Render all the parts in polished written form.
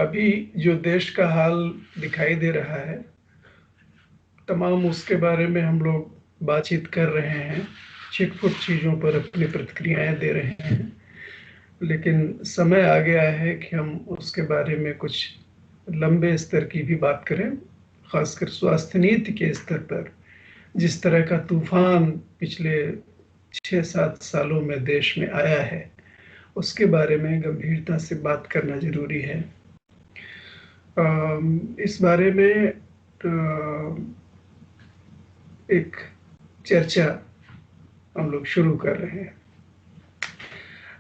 अभी जो देश का हाल दिखाई दे रहा है, तमाम उसके बारे में हम लोग बातचीत कर रहे हैं, छिटपुट चीज़ों पर अपनी प्रतिक्रियाएं दे रहे हैं। लेकिन समय आ गया है कि हम उसके बारे में कुछ लंबे स्तर की भी बात करें, खासकर स्वास्थ्य नीति के स्तर पर। जिस तरह का तूफान पिछले 6-7 सालों में देश में आया है, उसके बारे में गंभीरता से बात करना जरूरी है। इस बारे में एक चर्चा हम लोग शुरू कर रहे हैं।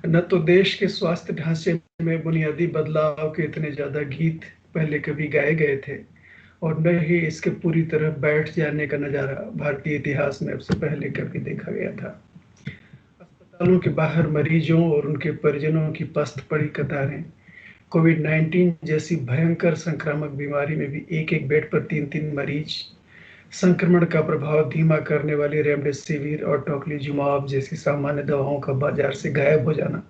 न तो देश के स्वास्थ्य ढांचे में बुनियादी बदलाव के इतने ज्यादा गीत पहले कभी गाए गए थे, और न ही इसके पूरी तरह बैठ जाने का नजारा भारतीय इतिहास में अब से पहले कभी देखा गया था। अस्पतालों के बाहर मरीजों और उनके परिजनों की पस्त पड़ी कतारें, कोविड-19 जैसी भयंकर संक्रामक बीमारी में भी एक एक बेड पर 3-3 मरीज, संक्रमण का प्रभाव धीमा करने वाली रेमडेसिविर और टोक्लीजुमाब जैसी सामान्य दवाओं का बाजार से गायब हो जाना,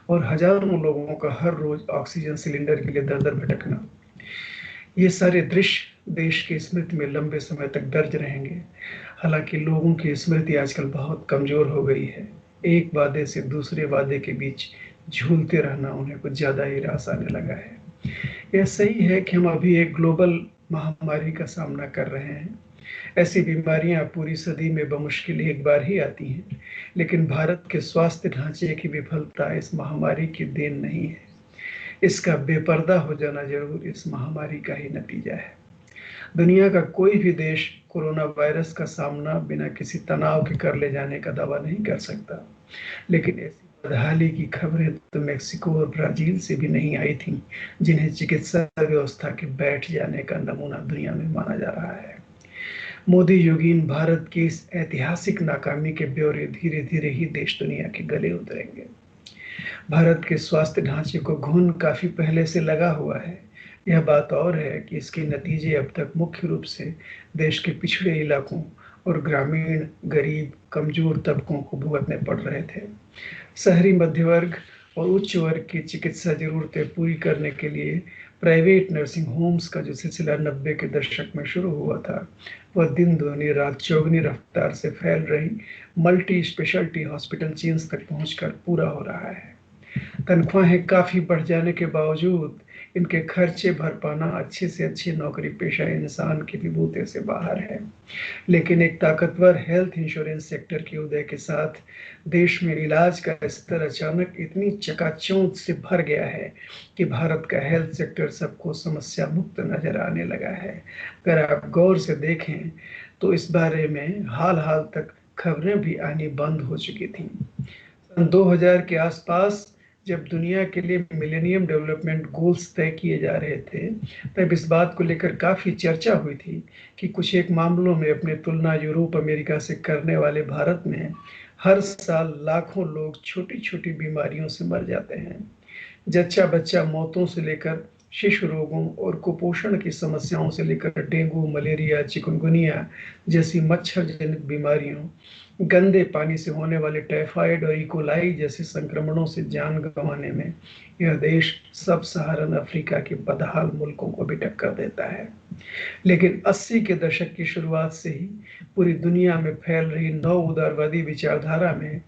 और हजारों लोगों का हर रोज ऑक्सीजन सिलेंडर के लिए दर दर भटकना, ये सारे दृश्य देश की स्मृति में लंबे समय तक दर्ज रहेंगे। हालांकि लोगों की स्मृति आजकल बहुत कमजोर हो गई है। एक वादे से दूसरे वादे के बीच झूलते रहना उन्हें कुछ ज्यादा ही रास आने लगा है। यह सही है कि हम अभी एक ग्लोबल महामारी का सामना कर रहे हैं। ऐसी बीमारियां पूरी सदी में बमुश्किल एक बार ही आती हैं, लेकिन भारत के स्वास्थ्य ढांचे की विफलता इस महामारी की देन नहीं है। इसका बेपर्दा हो जाना जरूर इस महामारी का ही नतीजा है। दुनिया का कोई भी देश कोरोना वायरस का सामना बिना किसी तनाव के कर ले जाने का दावा नहीं कर सकता, लेकिन ऐसी बदहाली की खबरें तो मेक्सिको और ब्राजील से भी नहीं आई थी, जिन्हें चिकित्सा व्यवस्था के बैठ जाने का नमूना दुनिया में माना जा रहा है। मोदी योगीन भारत की इस ऐतिहासिक नाकामी के ब्यौरे धीरे धीरे ही देश दुनिया के गले उतरेंगे। भारत के स्वास्थ्य ढांचे को घुन काफी पहले से लगा हुआ है। यह बात और है कि इसके नतीजे अब तक मुख्य रूप से देश के पिछड़े इलाकों और ग्रामीण गरीब कमजोर तबकों को भुगतने पड़ रहे थे। शहरी मध्य वर्ग और उच्च वर्ग की चिकित्सा जरूरतें पूरी करने के लिए प्राइवेट नर्सिंग होम्स का जो सिलसिला 90 के दशक में शुरू हुआ था, वह दिन दूनी रात चौगुनी रफ्तार से फैल रही मल्टी स्पेशलिटी हॉस्पिटल चेन्स तक पहुंचकर पूरा हो रहा है। तनख्वाहें काफी बढ़ जाने के बावजूद इनके खर्चे भर पाना अच्छे से अच्छे नौकरी पेशा इंसान के विभूते से बाहर है। लेकिन एक ताकतवर हेल्थ इंश्योरेंस सेक्टर के उदय के साथ देश में इलाज का स्तर अचानक इतनी चकाचौंध से भर गया है कि भारत का हेल्थ सेक्टर सबको समस्या मुक्त नजर आने लगा है। अगर आप गौर से देखें तो इस बारे में हाल तक खबरें भी आनी बंद हो चुकी थी। सन 2000 के आसपास जब दुनिया के लिए मिलेनियम डेवलपमेंट गोल्स तय किए जा रहे थे, तब इस बात को लेकर काफी चर्चा हुई थी कि कुछ एक मामलों में अपनी तुलना यूरोप अमेरिका से करने वाले भारत में हर साल लाखों लोग छोटी छोटी बीमारियों से मर जाते हैं। जच्चा बच्चा मौतों से लेकर शिशु रोगों और कुपोषण की समस्याओं से लेकर डेंगू मलेरिया चिकुनगुनिया जैसी मच्छर जनित बीमारियों, गंदे पानी से होने वाले टाइफाइड और इकोलाई जैसे संक्रमणों से जान गंवाने में यह देश सब सहारन अफ्रीका के बदहाल मुल्कों को भी टक्कर देता है। लेकिन 80 के दशक की शुरुआत से ही पूरी दुनिया में फैल रही नव उदारवादी विचारधारा में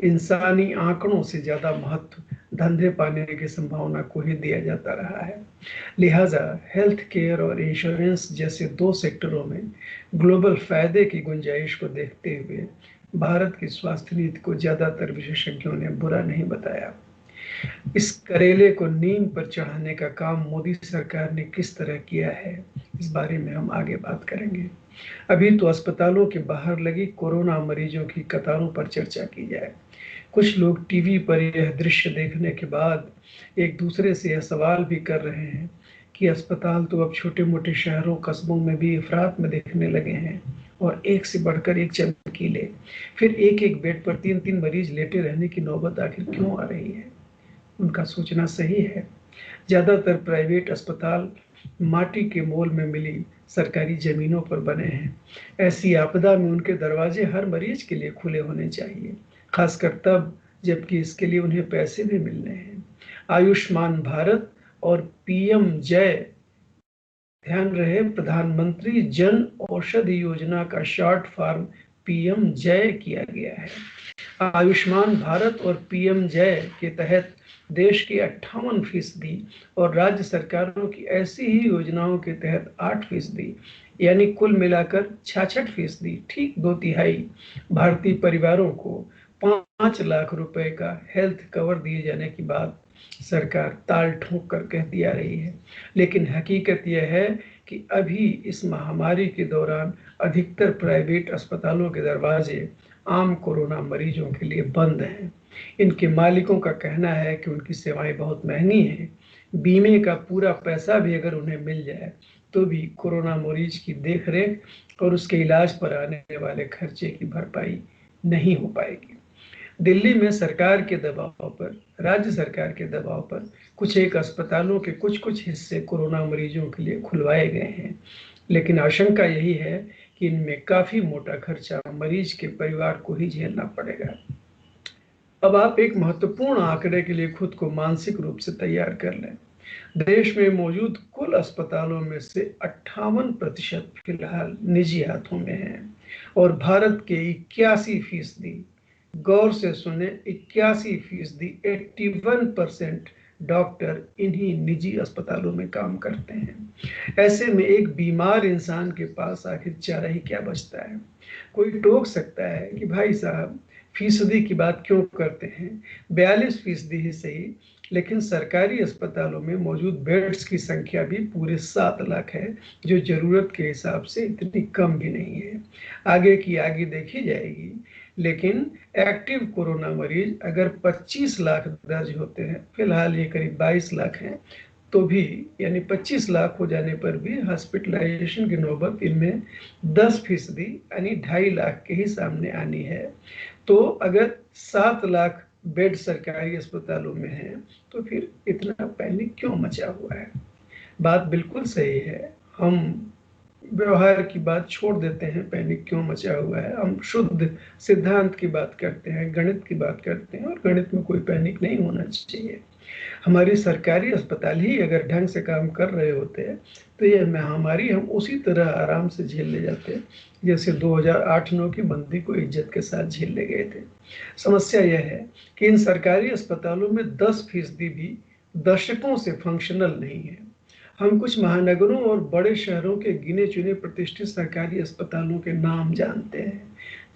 इंसानी आंकड़ों से ज्यादा महत्व धंधे पाने की संभावना को ही दिया जाता रहा है। लिहाजा हेल्थ केयर और इंश्योरेंस जैसे दो सेक्टरों में ग्लोबल फायदे की गुंजाइश को देखते हुए भारत की स्वास्थ्य नीति को ज्यादातर विशेषज्ञों ने बुरा नहीं बताया। इस करेले को नीम पर चढ़ाने का काम मोदी सरकार ने किस तरह किया है, इस बारे में हम आगे बात करेंगे। अभी तो अस्पतालों के बाहर लगी कोरोना मरीजों की कतारों पर चर्चा की जाए। कुछ लोग टीवी पर यह दृश्य देखने के बाद एक दूसरे से यह सवाल भी कर रहे हैं कि अस्पताल तो अब छोटे मोटे शहरों कस्बों में भी अफरात में देखने लगे हैं, और एक से बढ़कर एक चमकीले, फिर एक एक बेड पर 3-3 मरीज लेटे रहने की नौबत आखिर क्यों आ रही है। उनका सोचना सही है। ज्यादातर प्राइवेट अस्पताल माटी के मोल में मिली सरकारी जमीनों पर बने हैं। ऐसी आपदा में उनके दरवाजे हर मरीज के लिए खुले होने चाहिए, खासकर तब जबकि इसके लिए उन्हें पैसे भी मिलने हैं। आयुष्मान भारत और पीएम जय, ध्यान रहे, प्रधानमंत्री जन औषधि योजना का शॉर्ट फॉर्म पीएम जय किया गया है। आयुष्मान भारत और पीएम जय के तहत देश की 58% और राज्य सरकारों की ऐसी ही योजनाओं के तहत 8%, यानी कुल मिलाकर 66%, ठीक 2/3 भारतीय परिवारों को 5 लाख रुपए का हेल्थ कवर दिए जाने की बात सरकार ताल ठोक कर कहती आ रही है। लेकिन हकीकत यह है कि अभी इस महामारी के दौरान अधिकतर प्राइवेट अस्पतालों के दरवाजे आम कोरोना मरीजों के लिए बंद हैं। इनके मालिकों का कहना है कि उनकी सेवाएं बहुत महंगी हैं। बीमे का पूरा पैसा भी अगर उन्हें मिल जाए तो भी कोरोना मरीज की देखरेख और उसके इलाज पर आने वाले खर्चे की भरपाई नहीं हो पाएगी। दिल्ली में सरकार के दबाव पर, राज्य सरकार के दबाव पर कुछ एक अस्पतालों के कुछ हिस्से कोरोना मरीजों के लिए खुलवाए गए हैं, लेकिन आशंका यही है कि इनमें काफी मोटा खर्चा मरीज के परिवार को ही झेलना पड़ेगा। अब आप एक महत्वपूर्ण आंकड़े के लिए खुद को मानसिक रूप से तैयार कर लें। देश में मौजूद कुल अस्पतालों में से 58% फिलहाल निजी हाथों में हैं और भारत के 81%, गौर से सुने, 81%, 81% डॉक्टर इन्हीं निजी अस्पतालों में काम करते हैं। ऐसे में एक बीमार इंसान के पास आखिर चारा ही क्या बचता है। कोई टोक सकता है कि भाई साहब फीसदी की बात क्यों करते हैं, 42% ही सही, लेकिन सरकारी अस्पतालों में मौजूद बेड्स की संख्या भी पूरे 7 लाख है, जो जरूरत के हिसाब से इतनी कम भी नहीं है। आगे की आगे देखी जाएगी, लेकिन एक्टिव कोरोना मरीज अगर 25 लाख दर्ज होते हैं, फिलहाल ये करीब 22 लाख हैं, तो भी यानी 25 लाख हो जाने पर भी हॉस्पिटलाइजेशन की नौबत इनमें 10% यानी 2.5 लाख के ही सामने आनी है। तो अगर 7 लाख बेड सरकारी अस्पतालों में है तो फिर इतना पैनिक क्यों मचा हुआ है। बात बिल्कुल सही है, हम व्यवहार की बात छोड़ देते हैं, पैनिक क्यों मचा हुआ है, हम शुद्ध सिद्धांत की बात करते हैं, गणित की बात करते हैं, और गणित में कोई पैनिक नहीं होना चाहिए। हमारी सरकारी अस्पताल ही अगर ढंग से काम कर रहे होते तो यह महामारी हम उसी तरह आराम से झेल ले जाते जैसे 2008-9 की मंदी को इज्जत के साथ झेल ले गए थे। समस्या यह है कि इन सरकारी अस्पतालों में 10% भी दशकों से फंक्शनल नहीं है। हम कुछ महानगरों और बड़े शहरों के गिने चुने प्रतिष्ठित सरकारी अस्पतालों के नाम जानते हैं,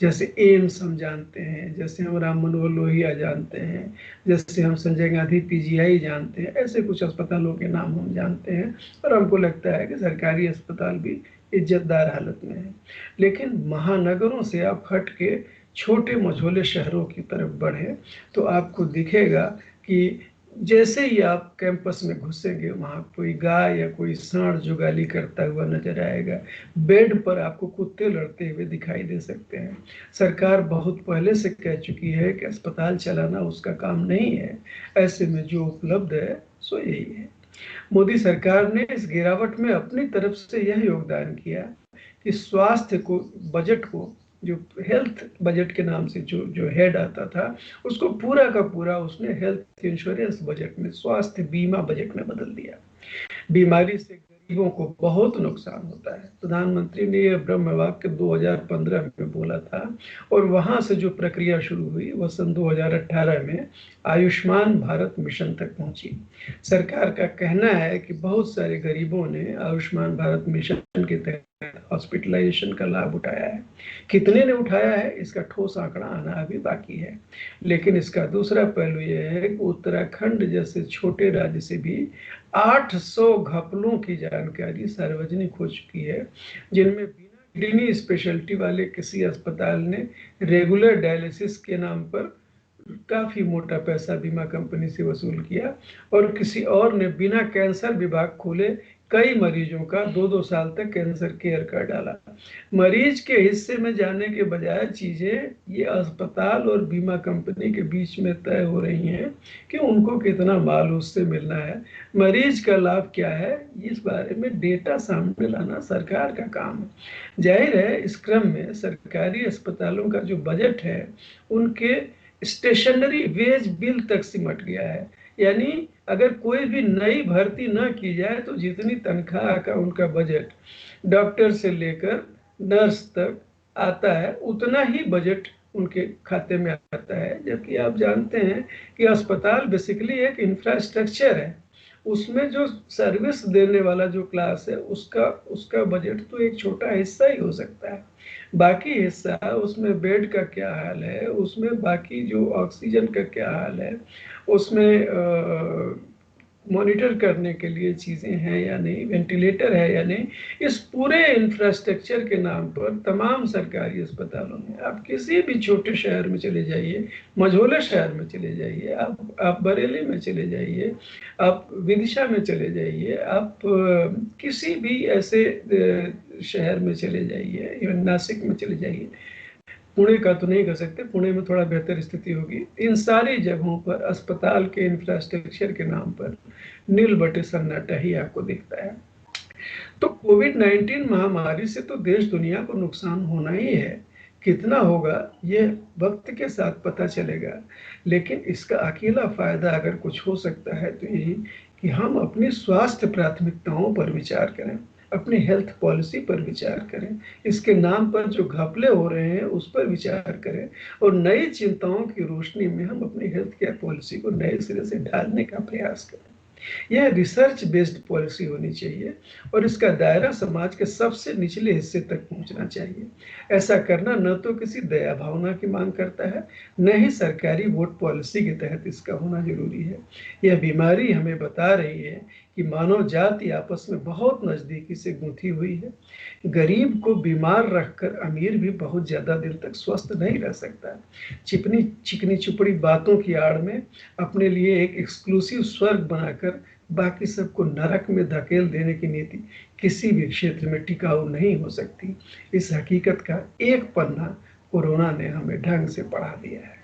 जैसे एम्स हम जानते हैं, जैसे हम राम मनोहर लोहिया जानते हैं, जैसे हम संजय गांधी पीजीआई जानते हैं। ऐसे कुछ अस्पतालों के नाम हम जानते हैं और हमको लगता है कि सरकारी अस्पताल भी इज्जतदार हालत में है। लेकिन महानगरों से आप हट के छोटे मझोले शहरों की तरफ बढ़े तो आपको दिखेगा कि जैसे ही आप कैंपस में घुसेंगे वहां कोई गाय या कोई सांड जुगाली करता हुआ नजर आएगा, बेड पर आपको कुत्ते लड़ते हुए दिखाई दे सकते हैं। सरकार बहुत पहले से कह चुकी है कि अस्पताल चलाना उसका काम नहीं है, ऐसे में जो उपलब्ध है सो यही है। मोदी सरकार ने इस गिरावट में अपनी तरफ से यह योगदान किया कि स्वास्थ्य को, बजट को, जो हेल्थ बजट के नाम से जो हेड आता था, उसको पूरा का पूरा उसने हेल्थ इंश्योरेंस बजट में, स्वास्थ्य बीमा बजट में बदल दिया। बीमारी से गरीबों को बहुत नुकसान होता है। प्रधानमंत्री ने यह ब्रह्म वाक्य 2015 में बोला था और वहां से जो प्रक्रिया शुरू हुई वह सन 2018 में आयुष्मान भारत मिशन तक पहुंची। सरकार का कहना है कि बहुत सारे गरीबों ने आयुष्मान भारत मिशन के तहत हॉस्पिटलाइजेशन का लाभ उठाया है। कितने ने उठाया है इसका ठोस आंकड़ा आना अभी बाकी है, लेकिन इसका दूसरा पहलू यह है कि उत्तराखंड जैसे छोटे राज्य से भी 800 घपलों की जानकारी सार्वजनिक हो चुकी है, जिनमें बिना किडनी स्पेशलिटी वाले किसी अस्पताल ने रेगुलर डायलिसिस के नाम पर काफी मोटा पैसा बीमा कंपनी से वसूल किया और किसी और ने बिना कैंसर विभाग खोले कई मरीजों का 2-2 साल तक कैंसर केयर कर डाला। मरीज के हिस्से में जाने के बजाय चीजें ये अस्पताल और बीमा कंपनी के बीच में तय हो रही हैं कि उनको कितना माल उससे मिलना है, मरीज का लाभ क्या है, इस बारे में डेटा सामने लाना सरकार का काम है। जाहिर है इस क्रम में सरकारी अस्पतालों का जो बजट है उनके स्टेशनरी वेज बिल तक सिमट गया है, यानी अगर कोई भी नई भर्ती ना की जाए तो जितनी तनख्वाह का उनका बजट डॉक्टर से लेकर नर्स तक आता है, उतना ही बजट उनके खाते में आता है। जबकि आप जानते हैं कि अस्पताल बेसिकली एक इंफ्रास्ट्रक्चर है, उसमें जो सर्विस देने वाला जो क्लास है उसका उसका बजट तो एक छोटा हिस्सा ही हो सकता है। बाकी हिस्सा, उसमें बेड का क्या हाल है, उसमें बाकी जो ऑक्सीजन का क्या हाल है, उसमें मॉनिटर करने के लिए चीज़ें हैं या नहीं, वेंटिलेटर है या नहीं, इस पूरे इंफ्रास्ट्रक्चर के नाम पर तमाम सरकारी अस्पतालों में, आप किसी भी छोटे शहर में चले जाइए, मझोले शहर में चले जाइए, आप बरेली में चले जाइए, आप विदिशा में चले जाइए, आप किसी भी ऐसे शहर में चले जाइए, इवन नासिक में चले जाइए, पुणे का तो नहीं कर सकते, पुणे में थोड़ा बेहतर स्थिति होगी, इन सारी जगहों पर अस्पताल के इंफ्रास्ट्रक्चर के नाम पर नील बटे सन्नाटा ही आपको दिखता है। तो कोविड-19 महामारी से तो देश दुनिया को नुकसान होना ही है, कितना होगा ये वक्त के साथ पता चलेगा। लेकिन इसका अकेला फायदा अगर कुछ हो सकता है तो यही कि हम अपनी स्वास्थ्य प्राथमिकताओं पर विचार करें, अपनी हेल्थ पॉलिसी पर विचार करें, इसके नाम पर जो घपले हो रहे हैं उस पर विचार करें, और नई चिंताओं की रोशनी में हम अपनी हेल्थ केयर पॉलिसी को नए सिरे से ढालने का प्रयास करें। यह रिसर्च बेस्ड पॉलिसी होनी चाहिए और इसका दायरा समाज के सबसे निचले हिस्से तक पहुंचना चाहिए। ऐसा करना न तो किसी दया भावना की मांग करता है, न ही सरकारी वोट पॉलिसी के तहत इसका होना जरूरी है। यह बीमारी हमें बता रही है कि मानव जाति आपस में बहुत नजदीकी से गुंथी हुई है। गरीब को बीमार रखकर अमीर भी बहुत ज्यादा दिन तक स्वस्थ नहीं रह सकता। चिकनी चिकनी चुपड़ी बातों की आड़ में अपने लिए एक एक्सक्लूसिव स्वर्ग बनाकर बाकी सबको नरक में धकेल देने की नीति किसी भी क्षेत्र में टिकाऊ नहीं हो सकती। इस हकीकत का एक पन्ना कोरोना ने हमें ढंग से पढ़ा दिया है।